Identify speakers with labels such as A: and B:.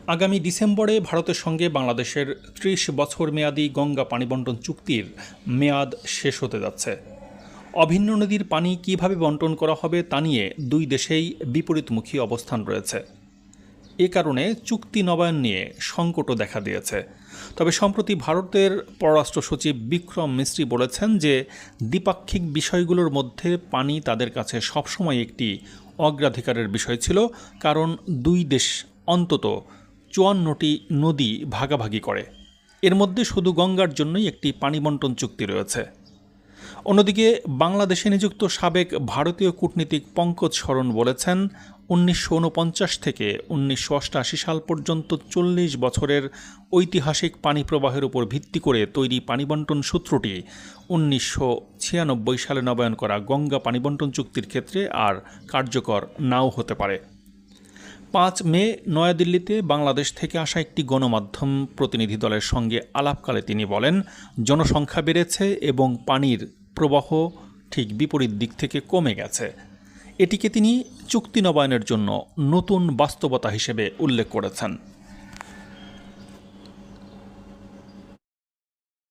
A: আগামী ডিসেম্বরে ভারতের সঙ্গে বাংলাদেশের ৩০ বছর মেয়াদী গঙ্গা পানিবণ্টন চুক্তির মেয়াদ শেষ হতে যাচ্ছে। অভিন্ন নদীর পানি কিভাবে বণ্টন করা হবে তা নিয়ে দুই দেশেই বিপরীতমুখী অবস্থান রয়েছে। এ কারণে চুক্তি নবায়ন নিয়ে সংকটও দেখা দিয়েছে। তবে সম্প্রতি ভারতের পররাষ্ট্র সচিব বিক্রম মিস্ত্রি বলেছেন যে দ্বিপাক্ষিক বিষয়গুলোর মধ্যে পানি তাদের কাছে সবসময় একটি অগ্রাধিকারের বিষয় ছিল, কারণ দুই দেশ অন্তত ৫৪টি নদী ভাগাভাগি করে। এর মধ্যে শুধু গঙ্গার জন্যই একটি পানি বণ্টন চুক্তি রয়েছে। অন্যদিকে বাংলাদেশে নিযুক্ত সাবেক ভারতীয় কূটনীতিক পঙ্কজ শরণ বলেছেন, ১৯৪৯ থেকে ১৯৮৮ সাল পর্যন্ত ৪০ বছরের ঐতিহাসিক পানি প্রবাহের উপর ভিত্তি করে তৈরি পানি বণ্টন সূত্রটি ১৯৯৬ সালে নবায়ন করা গঙ্গা পানি বণ্টন চুক্তির ক্ষেত্রে আর কার্যকর নাও হতে পারে। ৫ মে নয়াদিল্লিতে বাংলাদেশ থেকে আসা একটি গণমাধ্যম প্রতিনিধি দলের সঙ্গে আলাপকালে তিনি বলেন, জনসংখ্যা বেড়েছে এবং পানির প্রবাহ ঠিক বিপরীত দিক থেকে কমে গেছে। এটিকে তিনি চুক্তি নবায়নের জন্য নতুন বাস্তবতা হিসেবে উল্লেখ করেছেন।